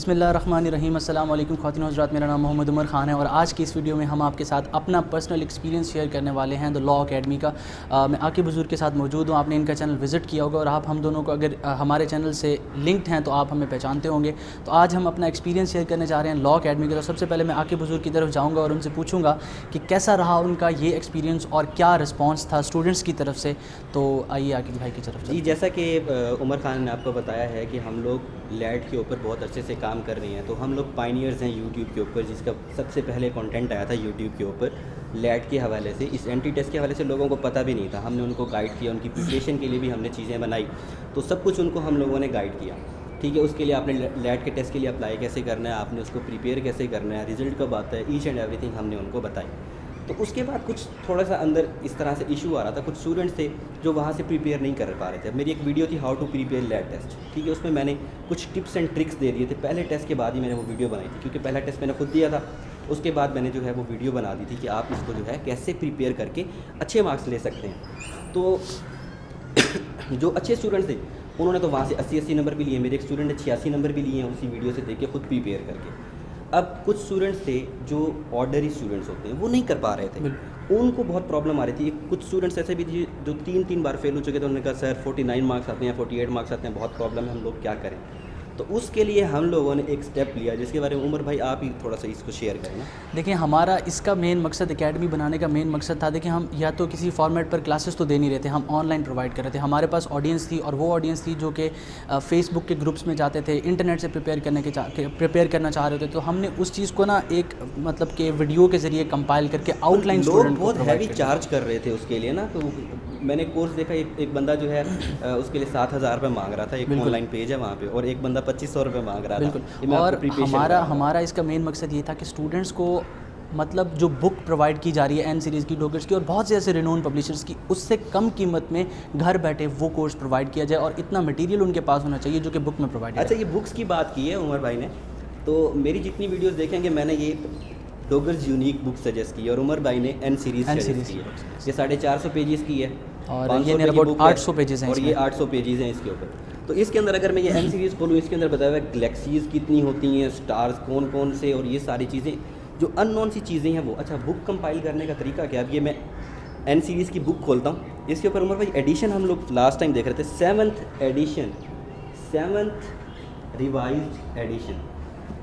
بسم اللہ الرحمن الرحیم. السلام علیکم خواتین و حضرات, میرا نام محمد عمر خان ہے اور آج کی اس ویڈیو میں ہم آپ کے ساتھ اپنا پرسنل ایکسپیرینس شیئر کرنے والے ہیں دا لا اکیڈمی کا. میں عاقب حضور کے ساتھ موجود ہوں. آپ نے ان کا چینل وزٹ کیا ہوگا اور آپ ہم دونوں کو اگر ہمارے چینل سے لنکڈ ہیں تو آپ ہمیں پہچانتے ہوں گے. تو آج ہم اپنا ایکسپیرینس شیئر کرنے جا رہے ہیں لا اکیڈمی کا. تو سب سے پہلے میں عاقب حضور کی طرف جاؤں گا اور ان سے پوچھوں گا کہ کیسا رہا ان کا یہ ایکسپیرینس اور کیا رسپانس تھا اسٹوڈنٹس کی طرف سے. تو آئیے عاقب بھائی کی طرف. جی, جیسا کہ عمر خان نے آپ کو بتایا ہے کہ ہم لوگ لیٹ کے اوپر بہت اچھے سے کام کر رہے ہیں. تو ہم لوگ پائنیئرز ہیں یوٹیوب کے اوپر, جس کا سب سے پہلے کنٹینٹ آیا تھا یوٹیوب کے اوپر لیٹ کے حوالے سے. اس اینٹی ٹیسٹ کے حوالے سے لوگوں کو پتہ بھی نہیں تھا. ہم نے ان کو گائیڈ کیا, ان کی پریپریشن کے لیے بھی ہم نے چیزیں بنائی. تو سب کچھ ان کو ہم لوگوں نے گائیڈ کیا. ٹھیک ہے, اس کے لیے آپ نے لیٹ کے ٹیسٹ کے لیے اپلائی کیسے کرنا ہے, آپ نے اس کو پریپیئر کیسے کرنا ہے, رزلٹ کب آتا ہے, ایچ اینڈ ایوری تھنگ ہم نے ان کو بتائی. تو اس کے بعد کچھ تھوڑا سا اندر اس طرح سے ایشو آ رہا تھا. کچھ اسٹوڈنٹس تھے جو وہاں سے پریپیئر نہیں کر پا رہے تھے. میری ایک ویڈیو تھی how to prepare LAT test. ٹھیک ہے, اس میں نے کچھ ٹپس اینڈ ٹرکس دے دیے تھے. پہلے ٹیسٹ کے بعد ہی میں نے وہ ویڈیو بنائی تھی, کیونکہ پہلا ٹیسٹ میں نے خود دیا تھا. اس کے بعد میں نے جو ہے وہ ویڈیو بنا دی تھی کہ آپ اس کو جو ہے کیسے پریپیئر کر کے اچھے مارکس لے سکتے ہیں. تو جو اچھے اسٹوڈنٹس تھے انہوں نے تو وہاں سے 80 نمبر بھی لیے. میرے ایک اسٹوڈنٹ نے 86 نمبر بھی لیے ہیں اسی ویڈیو سے دیکھ کے خود پریپیئر کر کے. اب کچھ اسٹوڈنٹس تھے جو آرڈنری اسٹوڈنٹس ہوتے ہیں وہ نہیں کر پا رہے تھے, ان کو بہت پرابلم آ رہی تھی. کچھ اسٹوڈنٹس ایسے بھی تھے جو 3 بار فیل ہو چکے تھے. انہوں نے کہا سر 49 مارکس آتے ہیں, 48 مارکس آتے ہیں, بہت پرابلم ہے, ہم لوگ کیا کریں. تو اس کے لیے ہم لوگوں نے ایک اسٹیپ لیا جس کے بارے میں عمر بھائی آپ ہی تھوڑا سا اس کو شیئر کریں نا. دیکھیں, ہمارا اس کا مین مقصد اکیڈمی بنانے کا مین مقصد تھا. دیکھیں, ہم یا تو کسی فارمیٹ پر کلاسز تو دے نہیں رہے تھے, ہم آن لائن پرووائڈ کر رہے تھے. ہمارے پاس آڈینس تھی اور وہ آڈینس تھی جو کہ فیس بک کے گروپس میں جاتے تھے, انٹرنیٹ سے پریپیئر کرنا چاہ رہے تھے. تو ہم نے اس چیز کو نا ایک مطلب کہ ویڈیو کے ذریعے کمپائل کر کے آؤٹ لائن اسٹوڈنٹ بہت ہیوی چارج کر رہے تھے اس کے لیے نا. تو میں نے کورس دیکھا, ایک بندہ جو ہے اس کے لیے 7,000 روپے مانگ رہا تھا. ایک آن لائن پیج ہے وہاں پہ, اور ایک بندہ 2,500 روپے مانگ رہا تھا. بالکل. اور ہمارا اس کا مین مقصد یہ تھا کہ اسٹوڈنٹس کو مطلب جو بک پرووائڈ کی جا رہی ہے این سیریز کی, ڈوگرس کی اور بہت سے ایسے رینون پبلشرز کی, اس سے کم قیمت میں گھر بیٹھے وہ کورس پرووائڈ کیا جائے اور اتنا مٹیریل ان کے پاس ہونا چاہیے جو کہ بک میں پرووائڈ ہے. اچھا, یہ بکس کی بات کی ہے عمر بھائی نے, تو میری جتنی ویڈیوز دیکھیں گے میں نے یہ ڈوگرز یونیک بک سجیسٹ کی ہے, اور عمر بھائی نے این سیریز سجیسٹ کی ہے. یہ 450 پیجز کی ہے اور یہ نیر اباؤٹ 800 پیجز ہیں, اور یہ 800 پیجز ہیں اس کے اوپر. تو اس کے اندر اگر میں یہ این سیریز کھولوں, اس کے اندر بتایا ہوا ہے گلیکسیز کتنی ہوتی ہیں, سٹارز کون کون سے, اور یہ ساری چیزیں جو ان نون سی چیزیں ہیں وہ. اچھا, بک کمپائل کرنے کا طریقہ کیا. اب یہ میں این سیریز کی بک کھولتا ہوں, اس کے اوپر عمر بھائی ایڈیشن ہم لوگ لاسٹ ٹائم دیکھ رہے تھے, 7th edition, 7th revised edition.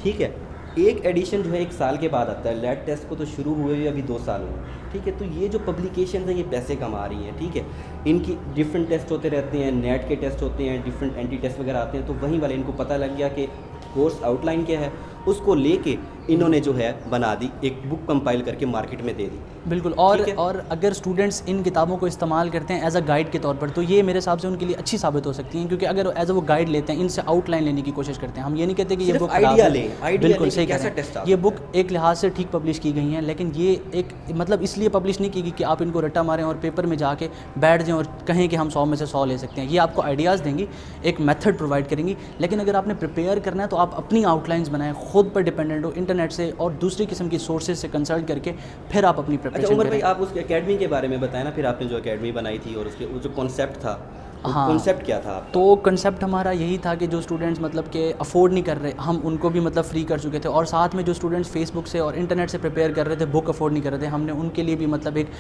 ٹھیک ہے, ایک ایڈیشن جو ہے 1 سال کے بعد آتا ہے. لیٹ ٹیسٹ کو تو شروع ہوئے ابھی 2 سال ہوئے. ٹھیک ہے, تو یہ جو پبلیکیشنز ہیں یہ پیسے کما رہی ہیں. ٹھیک ہے, ان کی ڈفرینٹ ٹیسٹ ہوتے رہتے ہیں, نیٹ کے ٹیسٹ ہوتے ہیں, ڈفرینٹ اینٹی ٹیسٹ وغیرہ آتے ہیں. تو وہیں والے ان کو پتہ لگ گیا کہ کورس آؤٹ لائن کیا ہے, اس کو لے کے انہوں نے جو ہے بنا دی, ایک بک کمپائل کر کے مارکیٹ میں دے دی. بالکل. اور اگر اسٹوڈنٹس ان کتابوں کو استعمال کرتے ہیں ایز اے گائیڈ کے طور پر تو یہ میرے حساب سے ان کے لیے اچھی ثابت ہو سکتی ہیں, کیونکہ اگر ایز اے وہ گائیڈ لیتے ہیں, ان سے آؤٹ لائن لینے کی کوشش کرتے ہیں. ہم یہ نہیں کہتے کہ یہ بک آئیڈیا لیں, بالکل صحیح کہہ رہے ہیں. یہ بک ایک لحاظ سے ٹھیک پبلش کی گئی ہیں, لیکن یہ ایک مطلب اس لیے پبلش نہیں کی گئی کہ آپ ان کو رٹا ماریں اور پیپر میں جا کے بیٹھ جائیں اور کہیں کہ ہم 100 میں سے 100 لے سکتے ہیں. یہ آپ کو آئیڈیاز دیں گی, ایک میتھڈ پرووائڈ کریں گی, لیکن اگر آپ نے پریپیئر کرنا ہے تو آپ اپنی آؤٹ لائنز بنائیں, خود پر ڈیپینڈنٹ ہو, انٹرنیٹ سے اور دوسری قسم کی سورسز سے کنسلٹ کر کے پھر آپ اپنی پریپریشن کریں. عمر بھائی آپ اس اکیڈمی کے بارے میں بتائیں نا, پھر آپ نے جو اکیڈمی بنائی تھی اور اس کے جو کانسیپٹ تھا, کانسیپٹ کیا تھا. تو کنسیپٹ ہمارا یہی تھا کہ جو اسٹوڈنٹس مطلب کہ افورڈ نہیں کر رہے, ہم ان کو بھی مطلب فری کر چکے تھے, اور ساتھ میں جو اسٹوڈنٹس فیس بک سے اور انٹرنیٹ سے پریپیئر کر رہے تھے, بک افورڈ نہیں کر رہے تھے, ہم نے ان کے لیے بھی مطلب ایک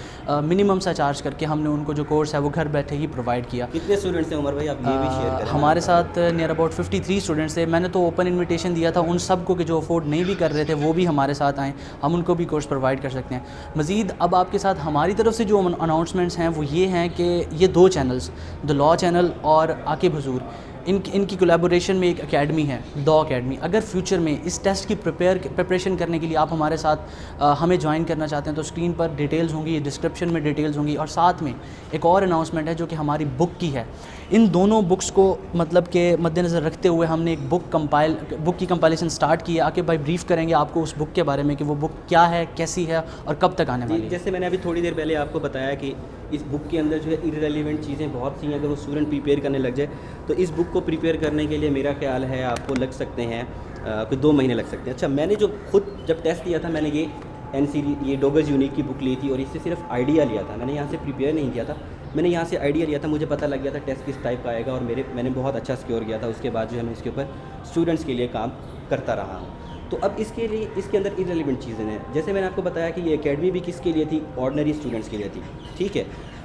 منیمم سا چارج کر کے ہم نے ان کو جو کورس ہے وہ گھر بیٹھے ہی پرووائڈ کیا. کتنے اسٹوڈنٹس ہیں عمر بھائی, آپ یہ بھی شیئر کریں. ہمارے ساتھ نیئر اباؤٹ 53 اسٹوڈنٹس تھے. میں نے تو اوپن انویٹیشن دیا تھا ان سب کو کہ جو افورڈ نہیں بھی کر رہے تھے وہ بھی ہمارے ساتھ آئیں, ہم ان کو بھی کورس پرووائڈ کر سکتے ہیں. مزید اب آپ کے ساتھ ہماری طرف سے جو اناؤنسمنٹس ہیں وہ یہ ہیں کہ یہ 2 چینلز, دا لا چینل اور عاقب حضور, ان کی کولیبوریشن میں ایک اکیڈمی ہے, دا اکیڈمی. اگر فیوچر میں اس ٹیسٹ کی پریپریشن کرنے کے لیے آپ ہمارے ساتھ ہمیں جوائن کرنا چاہتے ہیں تو اسکرین پر ڈیٹیلز ہوں گی, ڈسکرپشن میں ڈیٹیلز ہوں گی, اور ساتھ میں ایک اور اناؤنسمنٹ ہے جو کہ ہماری بک کی ہے. ان دونوں بکس کو مطلب کہ مد نظر رکھتے ہوئے ہم نے ایک بک کی کمپائلیشن سٹارٹ کی ہے. عاقب بھائی بریف کریں گے آپ کو اس بک کے بارے میں کہ وہ بک کیا ہے, کیسی ہے اور کب تک آنے والی ہے. جیسے میں نے ابھی تھوڑی دیر پہلے آپ کو بتایا کہ اس بک کے اندر جو ہے ارریلیونٹ چیزیں بہت سی ہیں. اگر وہ اسٹوڈنٹ پریپیئر کرنے لگ جائے تو اس بک کو پریپیئر کرنے کے لیے میرا خیال ہے آپ کو لگ سکتے ہیں کوئی 2 مہینے لگ سکتے ہیں. اچھا, میں نے جو خود جب ٹیسٹ دیا تھا میں نے یہ ڈوگرز یونیک کی بک لی تھی اور اس سے صرف آئیڈیا لیا تھا, میں نے یہاں سے پریپیئر نہیں کیا تھا. میں نے یہاں سے آئیڈیا لیا تھا, مجھے پتہ لگ گیا تھا ٹیسٹ کس ٹائپ کا آئے گا, اور میں نے بہت اچھا سکور کیا تھا. اس کے بعد جو ہے میں اس کے اوپر اسٹوڈنٹس کے لیے کام کرتا رہا ہوں. تو اب اس کے لیے اس کے اندر ارریلیونٹ چیزیں ہیں, جیسے میں نے آپ کو بتایا کہ یہ اکیڈمی بھی کس کے لیے تھی, آرڈنری اسٹوڈنٹس کے لیے تھی, ٹھیک ہے.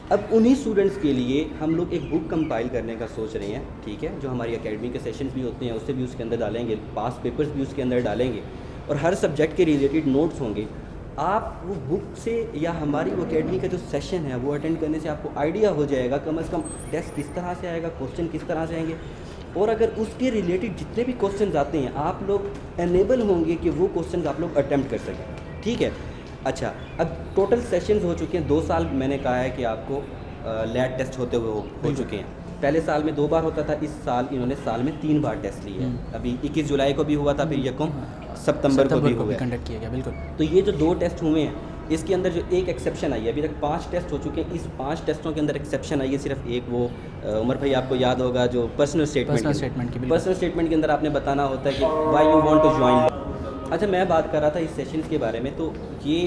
اب انہی اسٹوڈنٹس کے لیے ہم لوگ ایک بک کمپائل کرنے کا سوچ رہے ہیں, ٹھیک ہے, جو ہماری اکیڈمی کے سیشنز بھی ہوتے ہیں اسے بھی اس کے اندر ڈالیں گے, پاس پیپرز بھی اس کے اندر ڈالیں گے, اور ہر سبجیکٹ کے ریلیٹڈ نوٹس ہوں گے. آپ وہ بک سے یا ہماری وہ اکیڈمی کا جو سیشن ہے وہ اٹینڈ کرنے سے آپ کو آئیڈیا ہو جائے گا کم از کم ٹیسٹ کس طرح سے آئے گا, کوسچن کس طرح سے آئیں گے, اور اگر اس کے ریلیٹڈ جتنے بھی کوسچنز آتے ہیں آپ لوگ انیبل ہوں گے کہ وہ کوسچنز آپ لوگ اٹیمپٹ کر سکیں, ٹھیک ہے. اچھا, اب ٹوٹل سیشنز ہو چکے ہیں 2 سال, میں نے کہا ہے کہ آپ کو لیٹ ٹیسٹ ہوتے ہوئے ہو چکے ہیں. پہلے سال میں 2 بار ہوتا تھا, اس سال انہوں نے سال میں 3 بار ٹیسٹ لیے. ابھی 21 جولائی کو بھی ہوا تھا, پھر 1 ستمبر کو بھی ہوا کنڈکٹ کیا گیا. بالکل. تو یہ جو 2 ٹیسٹ ہوئے ہیں اس کے اندر جو ایک ایکسیپشن آئی ہے, ابھی تک 5 ٹیسٹ ہو چکے ہیں, اس 5 ٹیسٹوں کے اندر ایکسیپشن آئی ہے صرف ایک, وہ عمر بھائی آپ کو یاد ہوگا جو پرسنل اسٹیٹمنٹ کے اندر آپ نے بتانا ہوتا ہے کہ why you want to join. اچھا, میں بات کر رہا تھا اس سیشنز کے بارے میں, تو یہ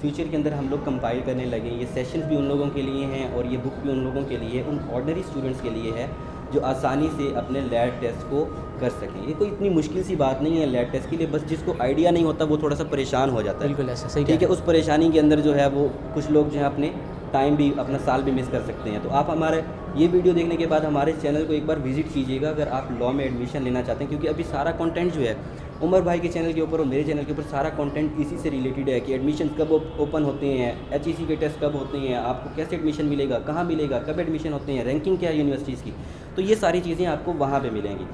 فیوچر کے اندر ہم لوگ کمپائل کرنے لگے. یہ سیشنز بھی ان لوگوں کے لیے ہیں اور یہ بک بھی ان لوگوں کے لیے, ان آرڈنری اسٹوڈنٹس کے لیے ہے جو آسانی سے اپنے لیٹ ٹیسٹ کو کر سکیں. یہ کوئی اتنی مشکل سی بات نہیں ہے لیٹ ٹیسٹ کے لیے, بس جس کو آئیڈیا نہیں ہوتا وہ تھوڑا سا پریشان ہو جاتا ہے. بالکل ایسا, صحیح, ٹھیک ہے. اس پریشانی کے اندر جو ہے وہ کچھ لوگ جو ہے اپنے ٹائم بھی, اپنا سال بھی مس کر سکتے ہیں. تو آپ ہمارے یہ ویڈیو دیکھنے کے بعد ہمارے چینل کو ایک بار وزٹ کیجیے گا اگر آپ لاء میں ایڈمیشن لینا چاہتے ہیں, کیونکہ ابھی سارا کنٹینٹ جو ہے عمر بھائی کے چینل کے اوپر اور میرے چینل کے اوپر سارا کنٹینٹ اسی سے ریلیٹڈ ہے کہ ایڈمیشن کب اوپن ہوتے ہیں, HEC کے ٹیسٹ کب ہوتے ہیں, آپ کو کیسے ایڈمیشن ملے گا, کہاں ملے گا, کب ایڈمیشن ہوتے ہیں, رینکنگ کیا ہے یونیورسٹیز کی. تو یہ ساری چیزیں آپ کو وہاں پہ ملیں گی.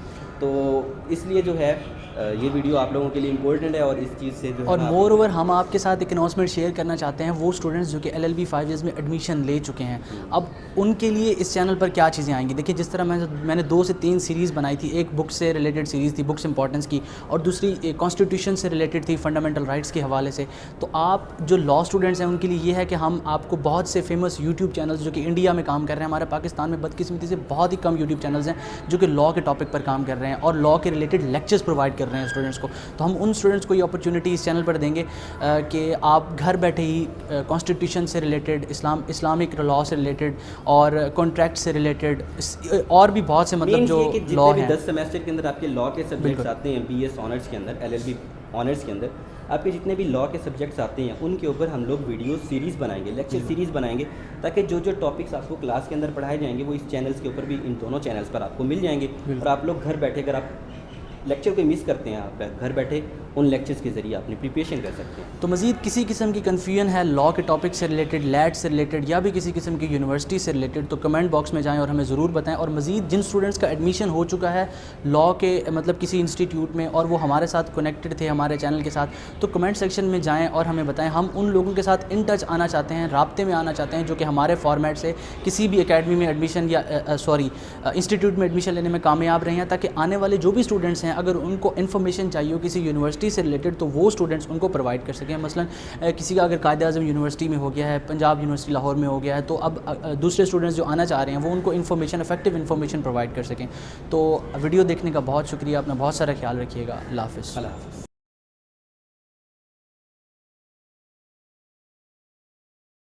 تو اس لیے جو ہے یہ ویڈیو آپ لوگوں کے لیے امپورٹنٹ ہے, اور اس چیز سے جو ہے, اور مور اوور ہم آپ کے ساتھ ایک اناؤنسمنٹ شیئر کرنا چاہتے ہیں, وہ اسٹوڈنٹس جو کہ LLB 5 ایئرز میں ایڈمیشن لے چکے ہیں, اب ان کے لیے اس چینل پر کیا چیزیں آئیں گی. دیکھیے, جس طرح میں نے 2 سے 3 سیریز بنائی تھی, ایک بک سے ریلیٹڈ سیریز تھی, بکس امپورٹنس کی, اور دوسری کانسٹیٹیوشن سے ریلیٹڈ تھی, فنڈامنٹل رائٹس کے حوالے سے. تو آپ جو لاء اسٹوڈنٹس ہیں ان کے لیے یہ ہے کہ ہم آپ کو بہت سے فیمس یوٹیوب چینلز جو کہ انڈیا میں کام کر رہے ہیں, ہمارے پاکستان میں بدقسمتی سے بہت ہی کم یوٹیوب چینلز ہیں جو کہ لاء کے ٹاپک پر کام کر رہے ہیں اور لاء کے ریلیٹڈ لیکچرز پرووائڈ کر رہے ہیں اسٹوڈنٹس کو. تو ہم ان اسٹوڈنٹس کو یہ اپرچونٹی اس چینل پر دیں گے کہ آپ گھر بیٹھے ہی کانسٹیٹیوشن سے ریلیٹڈ, اسلامک لاء سے ریلیٹڈ, اور کانٹریکٹ سے ریلیٹڈ, اور بھی بہت سے مطلب جو لاء ہیں. 10 سیمسٹر کے اندر آپ کے لاء کے سبجیکٹس آتے ہیں, BS آنرس کے اندر, LLB آنرس کے اندر آپ کے جتنے بھی لاء کے سبجیکٹس آتے ہیں ان کے اوپر ہم لوگ ویڈیو سیریز بنائیں گے, لیکچر سیریز بنائیں گے, تاکہ جو ٹاپکس آپ کو کلاس کے اندر پڑھائے جائیں گے وہ اس چینلز کے اوپر بھی, ان دونوں چینلز پر آپ کو مل جائیں گے. اور آپ لوگ گھر بیٹھے, اگر آپ لیکچر کو مس کرتے ہیں, آپ گھر بیٹھے ان لیکچرز کے ذریعے اپنی پریپریشن کر سکتے ہیں. تو مزید کسی قسم کی کنفیوژن ہے لاء کے ٹاپک سے ریلیٹڈ, لیٹ سے ریلیٹڈ, یا بھی کسی قسم کی یونیورسٹی سے ریلیٹڈ, تو کمنٹ باکس میں جائیں اور ہمیں ضرور بتائیں. اور مزید جن اسٹوڈنٹس کا ایڈمیشن ہو چکا ہے لاء کے مطلب کسی انسٹیٹیوٹ میں اور وہ ہمارے ساتھ کنیکٹڈ تھے ہمارے چینل کے ساتھ, تو کمنٹ سیکشن میں جائیں اور ہمیں بتائیں. ہم ان لوگوں کے ساتھ ان ٹچ آنا چاہتے ہیں, رابطے میں آنا چاہتے ہیں جو کہ ہمارے فارمیٹ سے کسی بھی اکیڈمی میں ایڈمیشن یا انسٹیٹیوٹ میں ایڈمیشن لینے میں کامیاب رہے ہیں, تاکہ آنے والے جو بھی اسٹوڈنٹس ہیں اگر ان کو انفارمیشن چاہیے ہو کسی یونیورسٹی سے ریلیٹڈ تو وہ اسٹوڈنٹس ان کو پرووائڈ کر سکیں. مثلا کسی کا اگر قائد اعظم یونیورسٹی میں ہو گیا ہے, پنجاب یونیورسٹی لاہور میں ہو گیا ہے, تو اب دوسرے اسٹوڈنٹس جو آنا چاہ رہے ہیں وہ ان کو انفارمیشن, افیکٹو انفارمیشن پرووائڈ کر سکیں. تو ویڈیو دیکھنے کا بہت شکریہ, اپنا بہت سارا خیال رکھیے گا. اللہ حافظ.